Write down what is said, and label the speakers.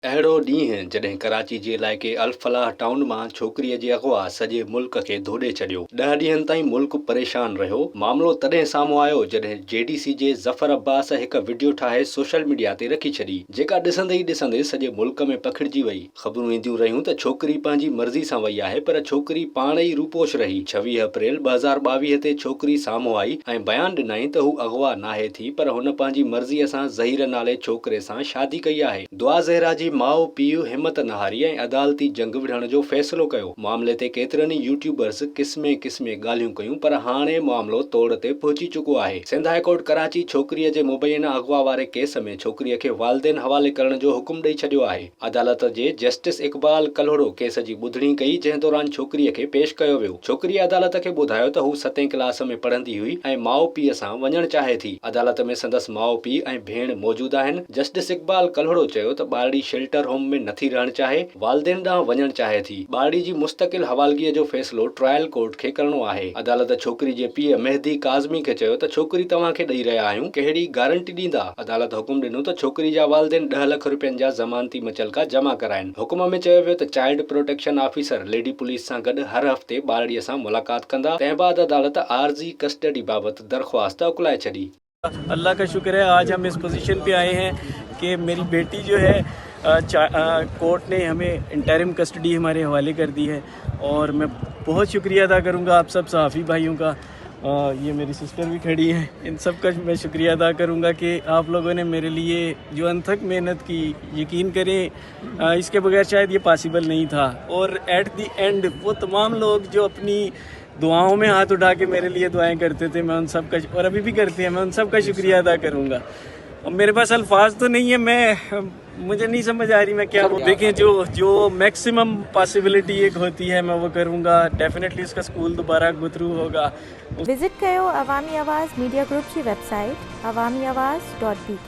Speaker 1: अहिड़ो ॾींहुं जॾहिं कराची जे इलाइक़े अल फलाह टाउन मां छोकिरीअ जे अग़वा सॼे मुल्क खे धोॾे छॾियो। 10 ॾींहनि ताईं मुल्क परेशान रहियो। मामलो तॾहिं साम्हूं आयो जॾहिं जेडीसी जे ज़फर अब्बास हिकु वीडियो ठाहे सोशल मीडिया ते रखी छॾी, जेका ॾिसंदे ई ॾिसंदे सॼे मुल्क में पखिड़िजी वई। ख़बरूं ईंदियूं रहियूं त छोकिरी पंहिंजी मर्ज़ी सां वई आहे, पर छोकिरी पाण ई रूपोश रही। 26 अप्रैल 2022 ते छोकिरी साम्हूं आई ऐं बयानु ॾिनई त हू अग़वा नाहे थी, पर हुन पंहिंजी मर्ज़ीअ सां ज़हीर नाले छोकिरे सां शादी कई आहे। दुआ ज़हरा जी माउ पीउ हिमत न हारी ऐं अदालती जंग विढ़ण जो फ़ैसिलो कयो। मामले ते केतिरनि ई यूट्यूबर्स क़िस्मे क़िस्मे ॻाल्हियूं कयूं, पर हाणे मामलो तोड़ ते पहुची चुको आहे। सिंध हाई कोर्ट कराची छोकिरीअ जे मुबैना अग़वा वारे केस में छोकिरीअ खे वालिदेन हवाले करण जो हुकुम ॾेई छॾियो आहे। अदालत जे जस्टिस इक़बाल कल्होड़ो केस जी ॿुधणी कई, जंहिं दौरान छोकिरीअ खे पेश कयो वियो। छोकिरीअ अदालत खे ॿुधायो त हू 7हीं क्लास में पढ़ंदी हुई ऐं माउ पीउ सां वञणु चाहे थी। अदालत में संदसि माउ पीउ ऐं भेण मौजूदु आहिनि। जस्टिस इक़बाल कल्होड़ो चयो त ॿारड़ी शेल्टर होम में नथी रहणु चाहे, वालिदेन ॾांहुं वञणु चाहे थी। ॿारड़ी जी मुस्तक़िल हवालगीअ जो फ़ैसिलो ट्रायल कोर्ट खे करणो आहे। अदालत छोकिरी जे पीउ मेहदी काज़मी खे चयो त छोकिरी तव्हांखे ॾेई रहिया आहियूं, कहिड़ी गारंटी ॾींदा। अदालत हुकुम ॾिनो त छोकिरी जा वालिदेन 10 लख रुपयनि जा ज़मानती मचलका जमा कराइनि। हुकुम में चयो वियो त child protection officer lady police सां गॾु हर हफ़्ते ॿारड़ीअ सां मुलाक़ात कंदा। तंहिं बाद अदालत आर्ज़ी कस्टडी बाबति दरख़्वास्त उकलाए छॾी।
Speaker 2: अल्लाह का शुक्र है आज हम इस पोजीशन पे आए हैं कि मेरी बेटी जो है कोर्ट ने हमें इंटरिम कस्टडी हमारे हवाले कर दी है, और मैं बहुत शुक्रिया अदा करूँगा आप सब सहाफ़ी भाइयों का। ये मेरी सिस्टर भी खड़ी हैं, इन सब का मैं शुक्रिया अदा करूँगा कि आप लोगों ने मेरे लिए जो अनथक मेहनत की। यकीन करें इसके बगैर शायद ये पॉसिबल नहीं था। और एट दी एंड वो तमाम लोग जो अपनी दुआओं में हाथ उठा के मेरे लिए दुआएं करते थे, मैं उन सब का, और अभी भी करते हैं, मैं उन सब का शुक्रिया अदा करूँगा। और मेरे पास अल्फाज तो नहीं है, मुझे नहीं समझ आ रही मैं क्या बोलूं। देखें जो मैक्सिमम पॉसिबिलिटी एक होती है मैं वो करूँगा। डेफिनेटली उसका स्कूल दोबारा गो थ्रू होगा।
Speaker 3: विजिट कयो अवामी आवाज़ मीडिया ग्रुप की वेबसाइट awamiawaz.pk।